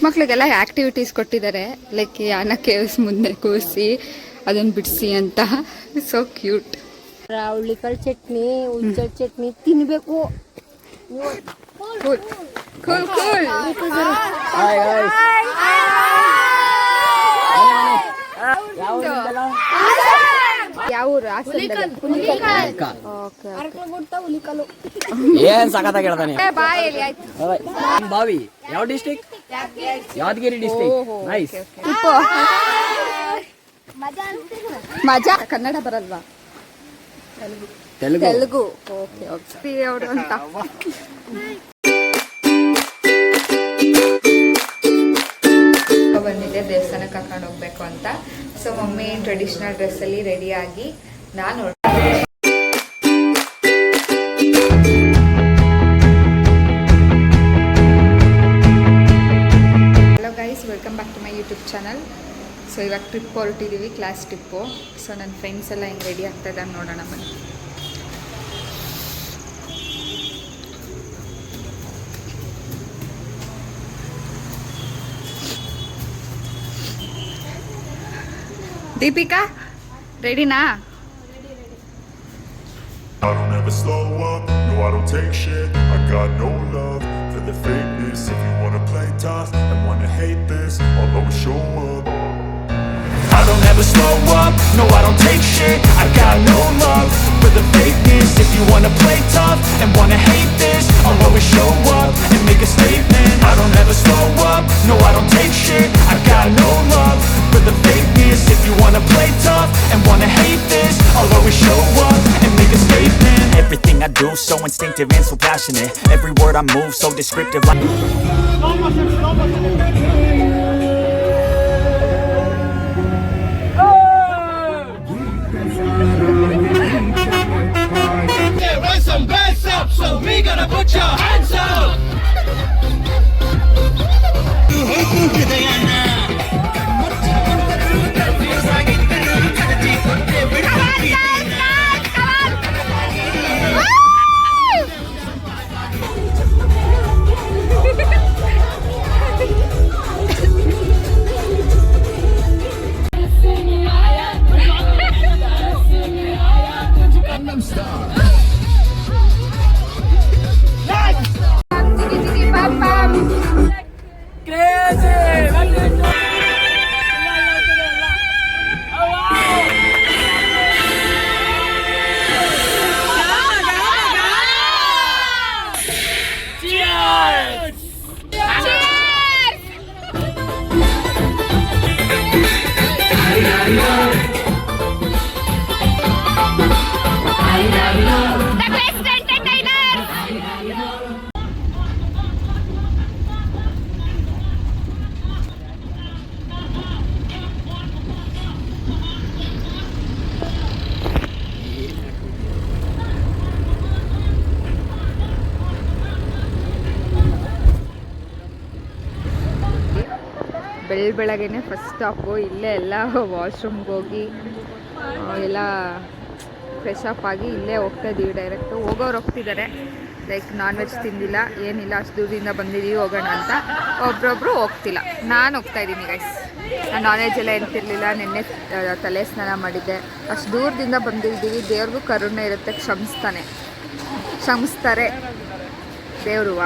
ಮಕ್ಳಿಗೆಲ್ಲ ಆಕ್ಟಿವಿಟೀಸ್ ಕೊಟ್ಟಿದ್ದಾರೆ, ಲೈಕ್ ಯಾನ ಕೇವ್ಸ್ ಮುಂದೆ ಕೂರಿಸಿ ಅದನ್ನು ಬಿಡಿಸಿ ಅಂತ. So cute. ಹುಳ್ಳಿಕಾಳು ಚಟ್ನಿ, ಹುಂಚಳ ಚಟ್ನಿ ತಿನ್ಬೇಕು. Cool cool cool. ಯಾವ ಊರು? ಏನ್ ಸಖತ್ತಾಗಿ ಹೇಳ್ತಾನೆ. ಬಾವಿ ಯಾವ ಡಿಸ್ಟ್ರಿಕ್ಟ್? ಯಾದಗಿರಿ ಡಿಸ್ಟ್ರಿಕ್ಟ್. ನೈಸ್. ಮಜಾ. ಕನ್ನಡ ಬರಲ್ವಾ? ತೆಲುಗು. ಓಕೆ ಓಕೆ ಅವರು ಅಂತ. ಬಂದಿದೆ ದೇವಸ್ಥಾನಕ್ಕೆ ಕರ್ಕೊಂಡು ಹೋಗ್ಬೇಕು ಅಂತ. ಸೊ ಮಮ್ಮಿ ಟ್ರೆಡಿಷನಲ್ ಡ್ರೆಸ್ಸಲ್ಲಿ ರೆಡಿಯಾಗಿ ನಾನು hello guys, welcome back to my YouTube channel. So ಇವಾಗ ಟ್ರಿಪ್ ಹೊರಟಿದ್ದೀವಿ, ಕ್ಲಾಸ್ ಟ್ರಿಪ್ಪು. ಸೊ ನನ್ನ ಫ್ರೆಂಡ್ಸ್ ಎಲ್ಲ ಹೆಂಗೆ ರೆಡಿ ಆಗ್ತಾ ಇದ್ದಾರೆ ನೋಡೋಣ ಬನ್ನಿ. ದೀಪಿಕಾ ರೆಡಿನಾ? I don't ever slow up, no I don't take shit. I got no love for the fakeness. If you wanna play tough and wanna hate this, I'll always show up. I don't ever slow up, no I don't take shit. I got no love for the fakeness. If you wanna play tough and wanna hate this, I'll always show up and make a statement. I don't ever slow up, no I don't take shit. I got no love for the fakeness. If you wanna play tough and wanna hate this, I'll always show up and make a statement. Everything I do so instinctive and so passionate. Every word I move so descriptive like raise some bass up, so we gonna put your hands up. ಬೆಳಗ್ಗೆನೆ first stop ಇಲ್ಲೇ. ಎಲ್ಲ ವಾಶ್ರೂಮ್ಗೆ ಹೋಗಿ ಎಲ್ಲ fresh up ಆಗಿ ಇಲ್ಲೇ ಹೋಗ್ತಾ ಇದ್ದೀವಿ. Direct ಹೋಗೋರು ಹೋಗ್ತಿದ್ದಾರೆ, ಲೈಕ್ ನಾನ್ ವೆಜ್ ತಿಂದಿಲ್ಲ ಏನಿಲ್ಲ, ಅಷ್ಟು ದೂರದಿಂದ ಬಂದಿದ್ದೀವಿ ಹೋಗೋಣ ಅಂತ. ಒಬ್ರೊಬ್ರು ಹೋಗ್ತಿಲ್ಲ, ನಾನು ಹೋಗ್ತಾ ಇದ್ದೀನಿ ಗೈಸ್. ನಾನು ನಾನ್ ವೆಜ್ ಎಲ್ಲ ಎಂತಿರಲಿಲ್ಲ, ನಿನ್ನೆ ತಲೆ ಸ್ನಾನ ಮಾಡಿದ್ದೆ. ಅಷ್ಟು ದೂರದಿಂದ ಬಂದಿದ್ದೀವಿ, ದೇವ್ರಿಗೂ ಕರುಣೆ ಇರುತ್ತೆ, ಕ್ಷಮಿಸ್ತಾರೆ ದೇವರು.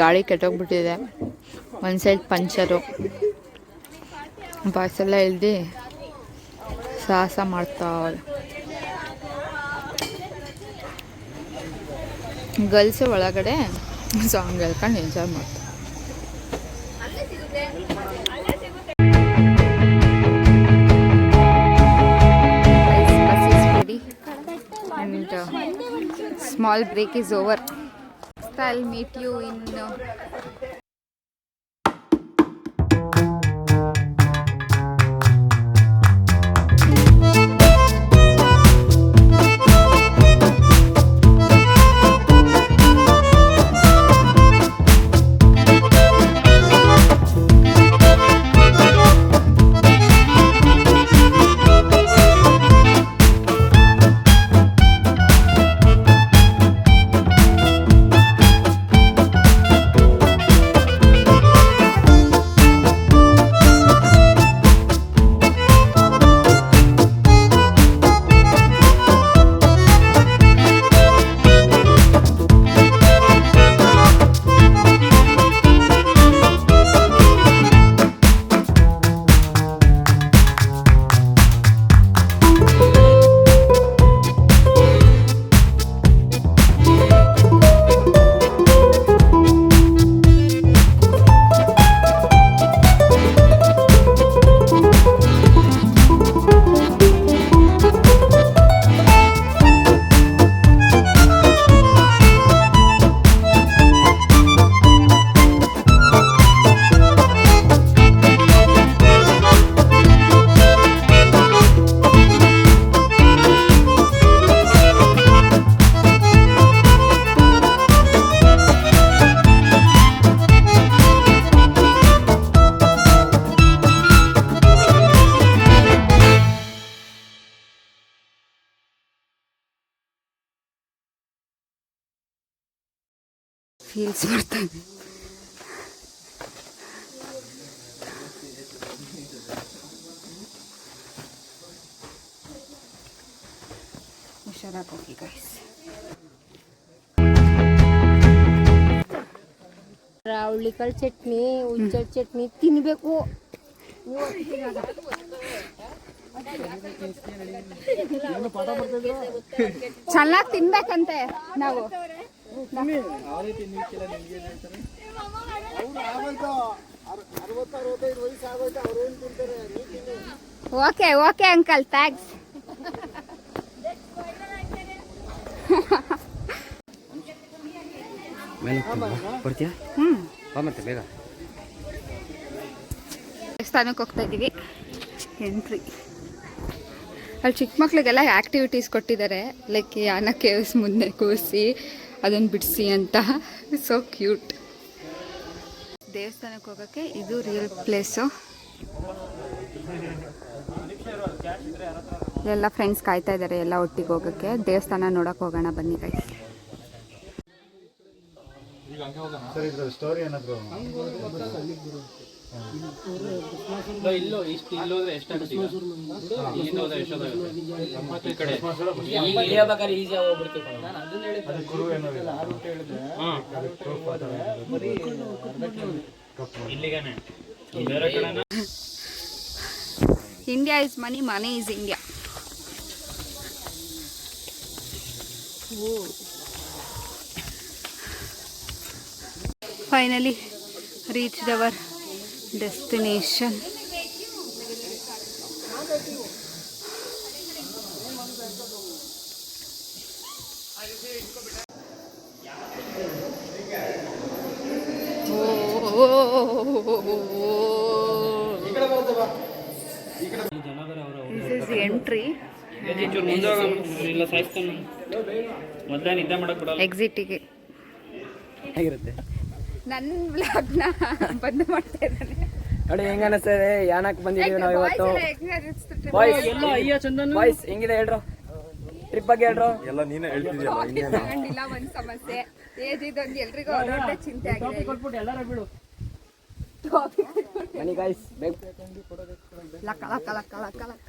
ಗಾಡಿ ಕೆಟ್ಟೋಗ್ಬಿಟ್ಟಿದೆ, ಒಂದು ಸೈಡ್ ಪಂಚರು. ಬಾಯ್ಸ್ ಎಲ್ಲ ಇಳ್ದು ಸಾಹಸ ಮಾಡ್ತಾವ್ರೆ. ಗರ್ಲ್ಸ್ ಒಳಗಡೆ ಸಾಂಗ್ ಹೇಳ್ಕೊಂಡು ಎಂಜಾಯ್ ಮಾಡ್ತಾರೆ. And small break is over. I'll meet you in feels ಬರ್ತಾನೆ. ಹುಷಾರಾಗಿ ಹೋಗಿ ಗೈಸ್. ಹುಳ್ಳಿಕಾಳು ಚಟ್ನಿ, ಹುಚ್ಚಳ ಚಟ್ನಿ ತಿನ್ಬೇಕು. ಚೆನ್ನಾಗಿ ತಿನ್ಬೇಕಂತೆ ನಾವು. Okay okay uncle, thanks. ಬರ್ತೀಯಾ? ಮತ್ತೆ ಬೇಗ ದೇವಸ್ಥಾನಕ್ಕೆ ಹೋಗ್ತಾ ಇದ್ದೀವಿ. ಎಂಟ್ರಿ ಅಲ್ಲಿ ಚಿಕ್ಕ ಮಕ್ಳಿಗೆಲ್ಲ ಆ್ಯಕ್ಟಿವಿಟೀಸ್ ಕೊಟ್ಟಿದ್ದಾರೆ, ಲೈಕ್ ಯಾನ ಕೇವ್ಸ್ ಮುಂದೆ ಕೂರಿಸಿ ಅದನ್ನು ಬಿಡಿಸಿ ಅಂತ. So cute. ದೇವಸ್ಥಾನಕ್ಕೆ ಹೋಗೋಕ್ಕೆ ಇದು ರಿಯಲ್ ಪ್ಲೇಸು. ಎಲ್ಲ ಫ್ರೆಂಡ್ಸ್ ಕಾಯ್ತಾ ಇದ್ದಾರೆ ಎಲ್ಲ ಒಟ್ಟಿಗೆ ಹೋಗೋಕ್ಕೆ. ದೇವಸ್ಥಾನ ನೋಡೋಕೆ ಹೋಗೋಣ ಬನ್ನಿ guys. India is money, money is India. Finally reached our destination. This is the entry. ಎಕ್ಸಿಟಿಗೆ ಹೇಗಿರುತ್ತೆ ನನ್ನ ವ್ಲಾಗ್ನ ಬಂದ್ ಮಾಡ್ತಾ ಇದ್ದಾನೆ ನೋಡಿ. ಹೆಂಗ ಅನಿಸ್ತದೆ ಯಾನಕ್ಕೆ ಬಂದಿದ್ದೀವಿ ನಾವು ಇವತ್ತು. ಬಾಯ್ಸ್ ಹೆಂಗಿದೆ ಹೇಳ್ರು, ಟ್ರಿಪ್ ಬಗ್ಗೆ ಹೇಳ್ರು. ಎಲ್ಲ ನೀನೇ ಹೇಳ್ತಿದ್ಯಲ್ಲ. ಒಂದ್ ಸಮಸ್ಯೆ ಏಜ್ ಇದೊಂದು ಎಲ್ರಿಗೂ ದೊಡ್ಡ ಚಿಂತೆ ಆಗಿದೆ. ಬನ್ನಿ ಗಾಯ್ಸ್, ಬೇಗ ಲಕ್ಕ ಲಕ್ಕ ಲಕ್ಕ ಲಕ್ಕ ಲಕ್ಕ.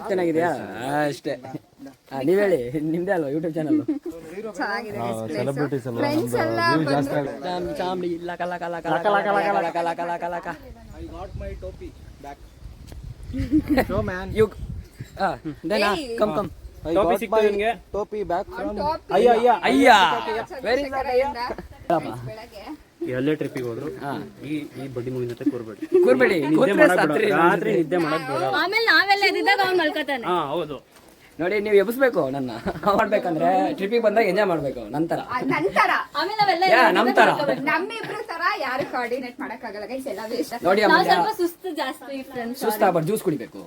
ಚೆನ್ನಾಗಿದೆಯಾ? ಅಷ್ಟೇ. ನೀವ್ ಹೇಳಿ, ನಿಮ್ದೇ ಅಲ್ವಾ ಯೂಟ್ಯೂಬ್ ಚಾನಲ್? ಚೆನ್ನಾಗಿದೆ celebrities ಅಲ್ವಾ, ಫ್ರೆಂಡ್ಸ್ ಎಲ್ಲ ಬಂದ್ರು. ಚಾಂಬಿ ಲಕ ಲಕ ಲಕ ಲಕ ಲಕ ಲಕ ಲಕ ಲಕ ಲಕ. I got my topi back. Show man. You then come come. I got my topi back from ಅಯ್ಯ ವೆರಿ ಬೆಳಗ್ಗೆ ಎಲ್ಲೇ ಟ್ರಿಪ್ಪಿಗೆ ಹೋದ್ರು ಹಾ ಈ ಬಡ್ಡಿ ಮುಗಿದ ಜೊತೆ ಕೂರ್ಬೇಡಿ ಕೂರ್ಬೇಡಿ ಕೂತ್ರೆ ಸತ್ರಿ. ರಾತ್ರಿ ನಿದ್ದೆ ಮಾಡಕ್ ಬರಲ್ಲ. ಆಮೇಲೆ ನಾವೆಲ್ಲ ಇದ್ದಾಗ ಅವ್ನು ಮಲ್ಕೋತಾನೆ. ಹಾ ಹೌದು. ನೋಡಿ ನೀವು ಎಬ್ಬಿಸ್ಬೇಕು ನನ್ನ ಮಾಡ್ಬೇಕಂದ್ರೆ ಟ್ರಿಪ್ಪಿಗೆ ಬಂದಾಗ ಎಂಜಾಯ್ ಮಾಡ್ಬೇಕು ನಂತರ ನಂತರ ಆಮೇಲೆ ನಾವೆಲ್ಲ ನಮ್ ತರ ನಮ್ಮಿಬ್ರು ತರ ಯಾರು ಕೋಆರ್ಡಿನೇಟ್ ಮಾಡಕ್ಕಾಗಲ್ಲ ಗೈಸ್, ಎಲ್ಲ ವೇಸ್ಟ್. ನೋಡಿ ನಾವು ಆಮೇಲೆ ಸ್ವಲ್ಪ ಸುಸ್ತು ಜಾಸ್ತಿ ಫ್ರೆಂಡ್ಸ್. ಸುಸ್ತಾಗ್ಬಾರ್ದು, ಜ್ಯೂಸ್ ಕುಡಿಬೇಕು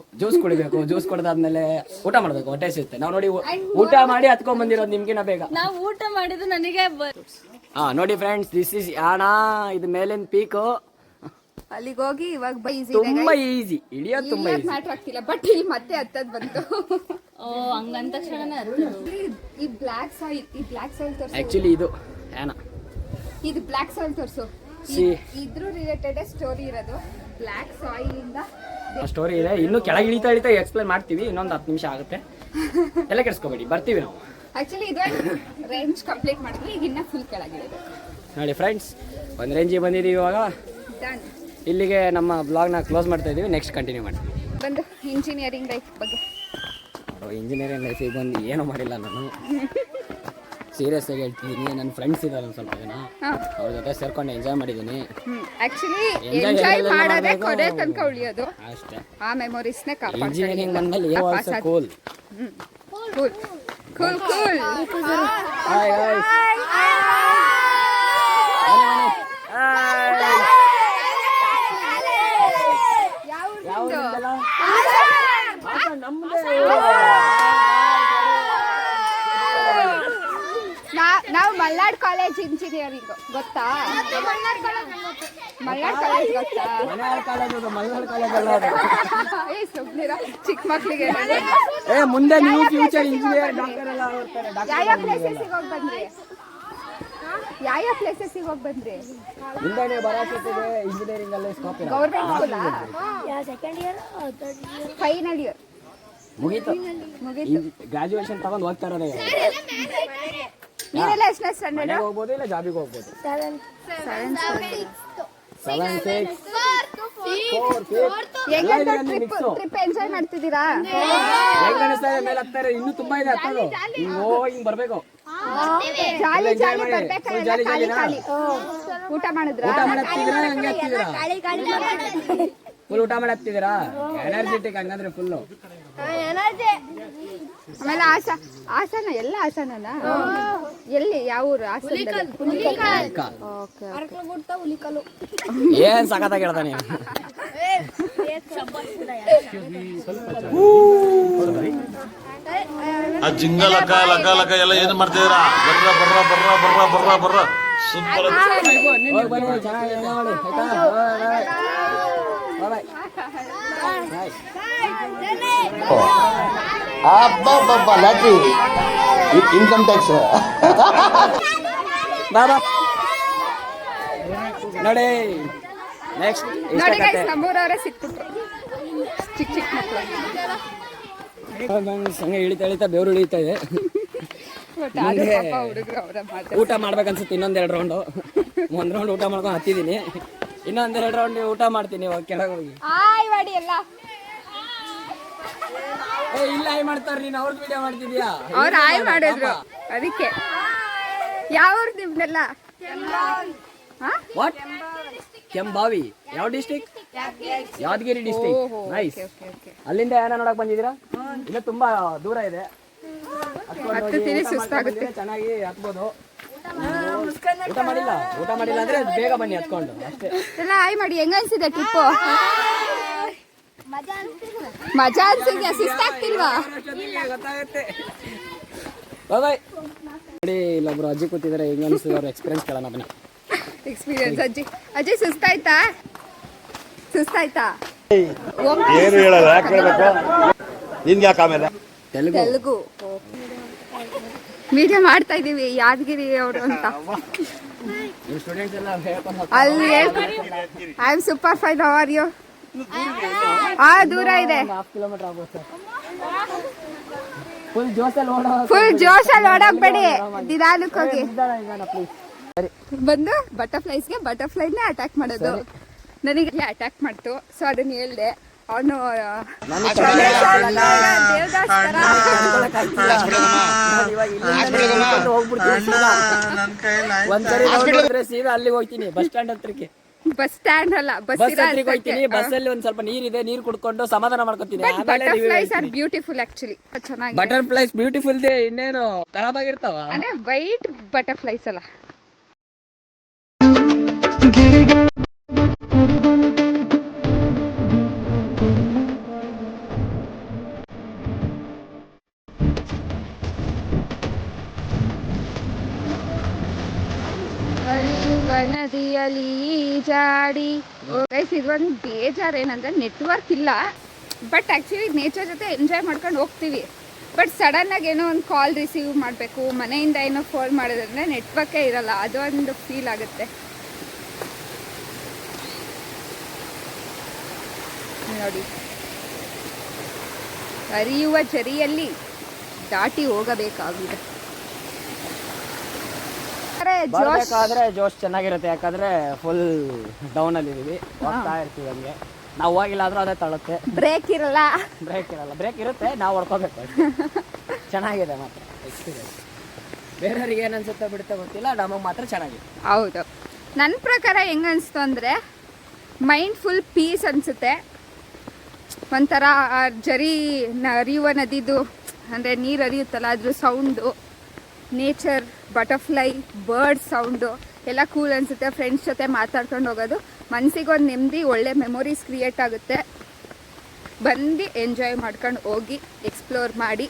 ಜ್ಯೂಸ್ ಕುಡ್ದಾದ್ಮೇಲೆ ಊಟ ಮಾಡ್ಬೇಕು, ಹೊಟ್ಟೆ ಸಿಗುತ್ತೆ. ನಾವು ನೋಡಿ ಊಟ ಮಾಡಿ ಹತ್ಕೊಂಡ್ ಬಂದಿರೋದು ನಿಮ್ಗಿನ ಬೇಗ. ನಾವು ಊಟ ಮಾಡಿದ್ದು ನನಗೆ ನೋಡಿ ಫ್ರೆಂಡ್ಸ್, ದಿಸ್ ಇಸ್ ಯಾಣ, ಇದು ಮೇಲಿನ ಪೀಕು. ಅಲ್ಲಿಗೆ ಹೋಗಿ ಇವಾಗ ತುಂಬಾ ಈಸಿ, ಇಳಿಯೋದು ತುಂಬಾ ಈಸಿ. ಮ್ಯಾಟ್ರ್ ಆಗ್ತಿಲ್ಲ, ಬಟ್ ಇಲ್ಲಿ ಮತ್ತೆ ಹತ್ತದ್ ಬಂತು. ಓ ಹಂಗಂದ ತಕ್ಷಣ ಈ ಬ್ಲಾಕ್ ಸಾಯಿಲ್ ತೋರ್ಸು. ಆಕ್ಚುಲಿ ಇದು ಯಾಣ, ಇದು ಬ್ಲಾಕ್ ಸಾಯಿಲ್ ತೋರ್ಸು. See. ಇದ್ರ ರಿಲೇಟೆಡ್ ಸ್ಟೋರಿ ಇರೋದು. ಬ್ಲಾಕ್ ಸಾಯಿಲ್ ಇಂದ ಸ್ಟೋರಿ ಇದೆ, ಇನ್ನು ಕೆಳಗೆ ಇಳಿತಾ ಎಕ್ಸ್ಪ್ಲೇನ್ ಮಾಡ್ತೀವಿ. ಇನ್ನೊಂದು 10 ನಿಮಿಷ ಆಗುತ್ತೆ, ಎಲ್ಲ ಕೆಡ್ಸ್ಕೊಬೇಡಿ, ಬರ್ತೀವಿ ನಾವು. ಆಕ್ಚುಲಿ ಇದು ರೇಂಜ್ ಕಂಪ್ಲೀಟ್ ಮಾಡಿದ್ವಿ, ಈಗ ಇನ್ನ ಫುಲ್ ಕೆಳಗಿಳಿದೆ. ನೋಡಿ ಫ್ರೆಂಡ್ಸ್, ಒಂದು ರೇಂಜಿಗೆ ಬಂದಿದ್ದೀವಿ. ಇವಾಗ ಡನ್. ಇಲ್ಲಿಗೆ ನಮ್ಮ ಬ್ಲಾಗ್ನ ಕ್ಲೋಸ್ ಮಾಡ್ತಾ ಇದ್ದೀವಿ. ನೆಕ್ಸ್ಟ್ ಕಂಟಿನ್ಯೂ ಮಾಡ್ತೀವಿ. ಬಂದು ಇಂಜಿನಿಯರಿಂಗ್ ಲೈಫ್ ಬಗ್ಗೆ. ಇಂಜಿನಿಯರಿಂಗ್ ಲೈಫಿಗೆ ಬಂದು ಏನೂ ಮಾಡಿಲ್ಲ ನಾನು, ಸೀರಿಯಸ್ ಆಗಿ ಹೇಳ್ತಿದ್ದೀನಿ. ನನ್ನ ಫ್ರೆಂಡ್ಸ್ ಇದ್ದಾರೆ ಒಂದು ಸ್ವಲ್ಪ ಜನ, ಅವ್ರ ಜೊತೆ ಸೇರ್ಕೊಂಡು ಎಂಜಾಯ್ ಮಾಡಿದ್ದೀನಿ. ಆಕ್ಚುಲಿ Enjoy ಎಂಜಾಯ್ ಎಲ್ಲ ಮಾಡೋದೇ ಮಾಡ್ಬೇಕು. ಕೊನೆ ತನಕ ಉಳಿಯೋದು. ಅಷ್ಟೇ. ಆ ಮೆಮೊರೀಸ್ನೇ ಇಂಜಿನಿಯರಿಂಗ್ ಬಂದ್ಮೇಲೆ ಏ also cool. Cool cool cool. Hi hi ನಾವು ಮಲ್ನಾಡ್ ಕಾಲೇಜ್ ಇಂಜಿನಿಯರಿಂಗ್ ಗೊತ್ತಾ? ಮಲ್ನಾಡ್ ಕಾಲೇಜ್ ಗೊತ್ತಾ? ಮಲ್ನಾಡ್ ಕಾಲೇಜ್ ಅಲ್ಲ ಅದು. ಏ ಸುಮ್ನಿರ, ಚಿಕ್ಕ ಮಕ್ಳಿಗೆ ಏ ಮುಂದೆ ನೀವು ಫ್ಯೂಚರ್ ಇಂಜಿನಿಯರ್ ಡಾಕ್ಟರ್ ಎಲ್ಲ ಬರ್ತಾರೆ. ಯಾವ ಪ್ಲೇಸಸ್ಸಿಗೆ ಹೋಗಿ ಬಂದ್ರಿ? ಯಾವ ಪ್ಲೇಸಸ್ಸಿಗೆ ಹೋಗಿ ಬಂದ್ರಿ? ಮುಂದೆನೇ ಬರಾತಿದೆ ಇಂಜಿನಿಯರಿಂಗ್ ಅಲ್ಲೇ ಸ್ಕೋಪ್ ಇದೆ. ಗೌರ್ಮೆಂಟ್ ಸ್ಕೂಲಾ? ಫೈನಲ್ ಇಯರ್ ಮುಗೀತು, ಮುಗೀತು. ಗ್ರಾಜುಯೇಷನ್ ತಗೊಂಡು ಹೋಗ್ತಾ ಇರೋದೇ. ನೀವೆಲ್ಲ ಎಷ್ಟನೇ ಸ್ಟ್ಯಾಂಡರ್ಡ್? ಮನೆಗೆ ಹೋಗ್ಬೋದು, ಇಲ್ಲ ಜಾಬಿಗೆ ಹೋಗ್ಬೋದು. 7 6 ಟ್ರಿಪ್ ಎಂಜಾಯ್ ಮಾಡ್ತಿದ್ದೀರಾ? ಹೆಂಗ್ ಅನಿಸ್ತಾ ಇದೆ? ಮೇಲೆ ಹತ್ತಾರೆ, ಇನ್ನೂ ತುಂಬಾ ಇದೆ ಹತ್ತೋದು. ಹಿಂಗ್ ಬರ್ಬೇಕು. ಜಾಲಿ Enjoy ಜಾಲಿ ಮಾಡಿ. ಬರ್ಬೇಕಲ್ಲ, ಜಾಲಿ ಖಾಲಿ ಜಾಲಿನಾ? ಖಾಲಿ. ಊಟ ಮಾಡಿದ್ರಾ? ಊಟ ಮಾಡಿ ಹತ್ತಿದ್ದೀರಾ? ಹಂಗೆ ಹತ್ತಿದ್ದೀರಾ? ಫುಲ್ ಊಟ ಮಾಡಿ ಹತ್ತಿದ್ದೀರಾ? ಎನರ್ಜೆಟಿಕ್ ಹಂಗಂದ್ರೆ ಫುಲ್ಲು. ಆಮೇಲೆ ಹಾಸನ ಎಲ್ಲ ಹಾಸನನಾ? ಎಲ್ಲಿ ಯಾವ ಊರು? ಹಾಸನದಲ್ಲಿ ಏನ್ ಸಖತ್ತಾಗಿ ಹೇಳ್ತಾನೆ. ಆ ಜಿಂಗ ಲಕ ಲಕ ಲಕ ಎಲ್ಲ ಏನ್ ಮಾಡ್ತಿದ್ದೀರಾ? ಬರ್ರ ಬರ್ರ ಬರ್ರ ಬರ್ರ ಬರ್ರ ಬರ್ರ ಸೂಪರ್. Lottery income tax. ಬಾಬಾ ನೋಡಿ ನೆಕ್ಸ್ಟ್ ನೋಡಿ ಗೈಸ್, ನಮ್ಮೂರವರೇ ಸಿಕ್ಬಿಟ್ರು, ಚಿಕ್ಕ ಚಿಕ್ಕ ಮಕ್ಕಳು. ಹಂಗೆ ಇಳಿತಾ ಬೆವರು ಇಳಿತಾ ಇದೆ. ಹುಡುಗರು ಅವರ ಮಾತು. ಊಟ ಮಾಡ್ಬೇಕನ್ಸುತ್ತೆ. ಇನ್ನೊಂದೆರಡು ರೌಂಡು, ಒಂದು ರೌಂಡ್ ಊಟ ಮಾಡ್ಕೊಂಡು ಹತ್ತಿದ್ದೀನಿ, ಇನ್ನೊಂದೆರಡು ರೌಂಡ್ ಊಟ ಮಾಡ್ತೀನಿ ಇವಾಗ ಕೆಳಗೆ ಹೋಗಿ. ಆಯ್ ಮಾಡಿ ಎಲ್ಲ ಇಲ್ಲ ಆಯ್ ಮಾಡ್ತಾರ, ನೀನು ಅವ್ರದ್ದು ವಿಡಿಯೋ ಮಾಡ್ತಿದ್ಯಾ? ಅವ್ರು ಆಯ್ ಮಾಡಿದ್ರು, ಅದಕ್ಕೆ. ಯಾವ ಊರು ನಿಮ್ದೆಲ್ಲ? ವಾಟ್? ಕೆಂಬಾವಿ ಯಾವ ಡಿಸ್ಟ್ರಿಕ್ಟ್? ಯಾದಗಿರಿ ಡಿಸ್ಟ್ರಿಕ್ಟ್. ನೈಸ್. ಅಲ್ಲಿಂದ ಏನ ನೋಡಕ್ ಬಂದಿದ್ದೀರಾ? ಇನ್ನು ತುಂಬಾ ದೂರ ಇದೆ, ಹತ್ತುತ್ತೀನಿ, ಸುಸ್ತಾಗುತ್ತೆ. ಚೆನ್ನಾಗಿ ಹತ್ಬೋದು. ಊಟ ಮಾಡಿಲ್ಲ ಅಂದ್ರೆ ಬೇಗ ಬನ್ನಿ ಹತ್ಕೊಂಡು ಅಷ್ಟೇ. ಎಲ್ಲ ಆಯ್ ಮಾಡಿ. ಹೆಂಗ ಅನ್ಸಿದೆ ಟ್ರಿಪ್ಪು? ಮಜಾ ಅನ್ಸಿದ್ಯಾ? ಸುಸ್ತಾಗ್ತಿಲ್ವಾ? ಗೊತ್ತಾಗುತ್ತೆ. ಬಾಯ್. ನೋಡಿ ಇಲ್ಲೊಬ್ರು ಅಜ್ಜಿ ಕೂತಿದ್ದಾರೆ, ಹೆಂಗ ಅನ್ಸಿದೆ ಅವ್ರ ಎಕ್ಸ್ಪೀರಿಯನ್ಸ್ ಕೇಳೋಣ ಬನ್ನಿ. ಎಕ್ಸ್ಪೀರಿಯನ್ಸ್. ಅಜ್ಜಿ ಸುಸ್ತಾಯ್ತಾ? ಏನು ಹೇಳಲ್ಲ, ಯಾಕೆ ಹೇಳ್ಬೇಕು? ನಿನ್ಗೆ ಯಾಕೆ ಆಮೇಲೆ ತೆಲುಗು ವಿಡಿಯೋ ಮಾಡ್ತಾ ಇದೀವಿ, ಯಾದಗಿರಿ ಅವರು ಅಂತ. ಅಲ್ಲಿ I am super fine. How are you? ದೂರ ಇದೆ. 1/2 ಕಿಲೋಮೀಟರ್ ಆಗ್ಬೋದು ಸರ್. ಫುಲ್ ಜೋಸಲ್ಲಿ ಫುಲ್ ಜೋಶಲ್ಲಿ ಓಡೋಗ್ಬೇಡಿ, ನಿಧಾನಕ್ಕೆ ಹೋಗಿ. ಬಂದು ಬಟರ್ಫ್ಲೈಸ್ಗೆ ಬಟರ್ಫ್ಲೈನೇ ಅಟ್ಯಾಕ್ ಮಾಡೋದು. ನನಗೆ ಅಟ್ಯಾಕ್ ಮಾಡ್ತು, ಸೊ ಅದನ್ನ ಹೇಳ್ದೆ. ಅವನು ಒಂದ್ಸರಿ ಸೀದಾ ಅಲ್ಲಿಗೆ ಹೋಗ್ತೀನಿ, ಬಸ್ ಸ್ಟ್ಯಾಂಡ್ ಹತ್ರಕ್ಕೆ. ಬಸ್ ಸ್ಟ್ಯಾಂಡ್ ಅಲ್ಲ, ಬಸ್ ಹೋಗ್ತೀನಿ. ಬಸ್ಸಲ್ಲಿ ಒಂದ್ ಸ್ವಲ್ಪ ನೀರಿದೆ, ನೀರ್ ಕುಡ್ಕೊಂಡು ಸಮಾಧಾನ ಮಾಡ್ಕೊತೀನಿ. ಬಟರ್ಫ್ಲೈಸ್ ಆರ್ ಬ್ಯೂಟಿಫುಲ್ ಆಕ್ಚುಲಿ, ಚೆನ್ನಾಗಿ. ಬಟರ್ಫ್ಲೈಸ್ ಬ್ಯೂಟಿಫುಲ್ ಇನ್ನೇನು ಖರಾಬ್ ಆಗಿರ್ತಾವ. ಅಂದ್ರೆ ವೈಟ್ ಬಟರ್ಫ್ಲೈಸ್ ಅಲ್ಲ. ನದಿಯಲ್ಲಿ ಜಾಡಿ. ಗೈಸ್, ಇದೊಂದು ಬೇಜಾರೇನಂದ್ರೆ ನೆಟ್ವರ್ಕ್ ಇಲ್ಲ. ಬಟ್ ಆ್ಯಕ್ಚುಲಿ ನೇಚರ್ ಜೊತೆ ಎಂಜಾಯ್ ಮಾಡ್ಕೊಂಡು ಹೋಗ್ತೀವಿ. ಬಟ್ ಸಡನ್ನಾಗಿ ಏನೋ ಒಂದು ಕಾಲ್ ರಿಸೀವ್ ಮಾಡಬೇಕು, ಮನೆಯಿಂದ ಏನೋ ಫೋನ್ ಮಾಡೋದಂದ್ರೆ ನೆಟ್ವರ್ಕೇ ಇರಲ್ಲ. ಅದೊಂದು ಫೀಲ್ ಆಗುತ್ತೆ ನೋಡಿ. ಹರಿಯುವ ಝರಿಯಲ್ಲಿ ದಾಟಿ ಹೋಗಬೇಕಾಗಿದೆ. ಬರ್ಬೇಕಾದ್ರೆ ಜೋಶ್ ಚೆನ್ನಾಗಿರುತ್ತೆ, ಯಾಕಂದ್ರೆ ಫುಲ್ ಡೌನ್ ಅಲ್ಲಿ ಇದೀವಿ, ಹೋಗ್ತಾ ಇರ್ತೀವಿ. ಹಂಗೆ ನಾವು ಹೋಗಿಲ್ಲ ಆದ್ರೂ ಅದೇ ತಳುತ್ತೆ. ಬ್ರೇಕ್ ಇರಲ್ಲ. ಬ್ರೇಕ್ ಇರುತ್ತೆ, ನಾವು ಹೊಡ್ಕೋಬೇಕು. ಚೆನ್ನಾಗಿದೆ ಮಾತ್ರ ಎಕ್ಸ್ಪೀರಿಯನ್ಸ್. ಬೇರೆಯವ್ರಿಗೆ ಏನು ಅನ್ಸುತ್ತೆ ಬಿಡುತ್ತೆ ಗೊತ್ತಿಲ್ಲ, ನಮಗೆ ಮಾತ್ರ ಚೆನ್ನಾಗಿದೆ. ಹೌದು, ನನ್ನ ಪ್ರಕಾರ ಹೆಂಗೆ ಅನಿಸ್ತು ಅಂದರೆ ಮೈಂಡ್ ಫುಲ್ ಪೀಸ್ ಅನಿಸುತ್ತೆ. ಒಂಥರ ಜರಿ ಹರಿಯುವ ನದಿದು ಅಂದರೆ ನೀರು ಹರಿಯುತ್ತಲ್ಲ, ಅದ್ರ sound, nature, butterfly, bird sound ಎಲ್ಲ ಕೂಲ್ ಅನಿಸುತ್ತೆ. ಫ್ರೆಂಡ್ಸ್ ಜೊತೆ ಮಾತಾಡ್ಕೊಂಡು ಹೋಗೋದು ಮನಸ್ಸಿಗೊಂದು ನೆಮ್ಮದಿ, ಒಳ್ಳೆ ಮೆಮೊರೀಸ್ ಕ್ರಿಯೇಟ್ ಆಗುತ್ತೆ. ಬಂದು ಎಂಜಾಯ್ ಮಾಡ್ಕೊಂಡು ಹೋಗಿ ಎಕ್ಸ್ಪ್ಲೋರ್ ಮಾಡಿ.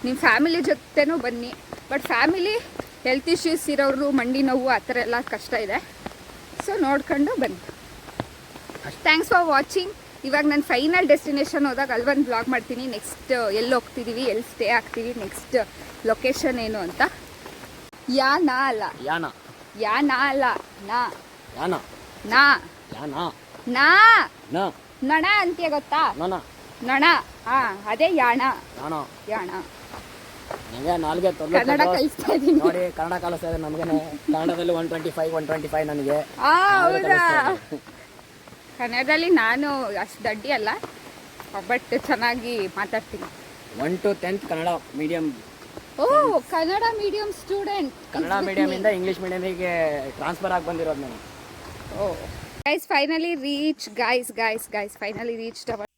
ನಿಮ್ಮ ಫ್ಯಾಮಿಲಿ ಜೊತೆನೂ ಬನ್ನಿ. ಬಟ್ ಫ್ಯಾಮಿಲಿ ಹೆಲ್ತ್ ಇಶ್ಯೂಸ್ ಇರೋರು, ಮಂಡಿ ನೋವು ಆ ಥರ ಎಲ್ಲ ಕಷ್ಟ ಇದೆ. ಸೊ ನೋಡ್ಕೊಂಡು ಬನ್ನಿ. Thanks for watching. ಇವಾಗ ನಾನು ಫೈನಲ್ ಡೆಸ್ಟಿನೇಷನ್ ಹೋದಾಗ ಅಲ್ಲೊಂದು ಬ್ಲಾಗ್ ಮಾಡ್ತೀನಿ. ನೆಕ್ಸ್ಟ್ ಎಲ್ಲಿ ಹೋಗ್ತಿದ್ದೀವಿ, ಎಲ್ಲಿ ಸ್ಟೇ ಆಗ್ತೀವಿ, ನೆಕ್ಸ್ಟ್ ಲೊಕೇಶನ್ ಏನು ಅಂತ. ಯಾನ ಅಲ್ಲ, ಯಾನ ಅಲ್ಲ, ನಾ ಯಾನ ನಾ ಯಾನ ನಾ ನ ನಣ ಅಂತೀಯ ಗೊತ್ತಾ? ನನ ನಣ. ಅದೇ ಯಾಣ. ಯಾಣ ನನಗೆ ನಾಲ್ಗೆ ಕನ್ನಡ ಕಲಿಸ್ತಾ ಇದ್ದೀನಿ ನೋಡಿ. ಕನ್ನಡ ಕಲಿಸ್ತಾ ಇದೆ ನಮಗೇನೆ. ಕನ್ನಡದಲ್ಲಿ 125 ನನಗೆ. ಹೌದಾ? ಕನ್ನಡದಲ್ಲಿ ನಾನು ಅಷ್ಟು ದಡ್ಡಿ ಅಲ್ಲ, ಬಟ್ ಚೆನ್ನಾಗಿ ಮಾತಾಡ್ತೀನಿ. 1 to 10th Kannada medium. Oh, Kannada medium student. Kannada medium ಇಂದ ಇಂಗ್ಲಿಷ್ ಮೀಡಿಯಂಗೆ ಟ್ರಾನ್ಸ್ಫರ್ ಆಗಿ ಬಂದಿರೋದು ನಾನು. Oh guys, finally reach guys finally reached our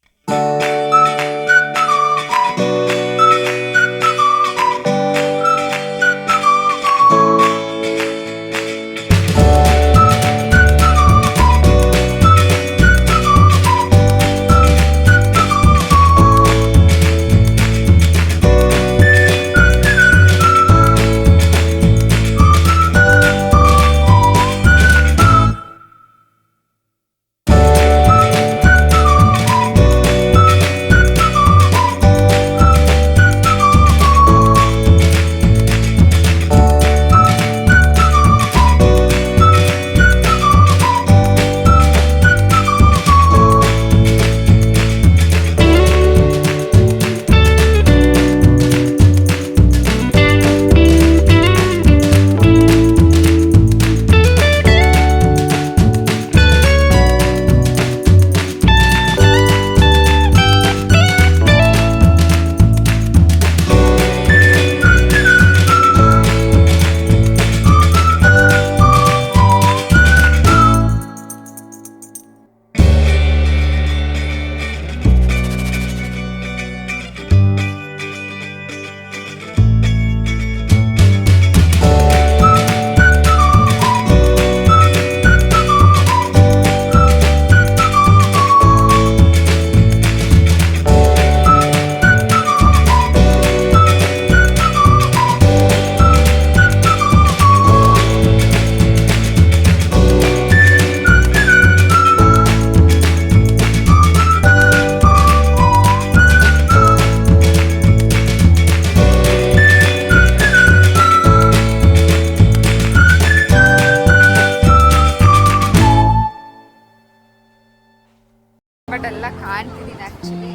but ಎಲ್ಲ ಕಾಣ್ತಿದ್ದೀನಿ ಆ್ಯಕ್ಚುಲಿ.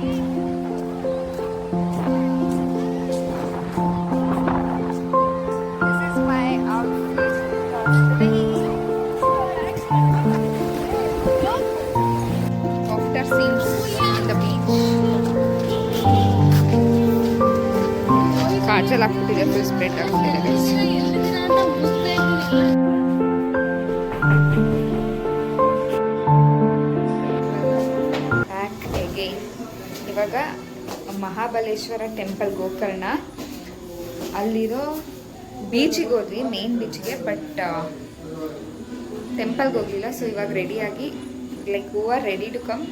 ಇವಾಗ ಮಹಾಬಲೇಶ್ವರ ಟೆಂಪಲ್ ಗೋಕರ್ಣ ಅಲ್ಲಿರೋ ಬೀಚಿಗೆ ಹೋದ್ವಿ, ಮೇನ್ ಬೀಚ್ಗೆ. ಬಟ್ ಟೆಂಪಲ್ಗೆ ಹೋಗಲಿಲ್ಲ. ಸೊ ಇವಾಗ ರೆಡಿಯಾಗಿ like who are ready to come.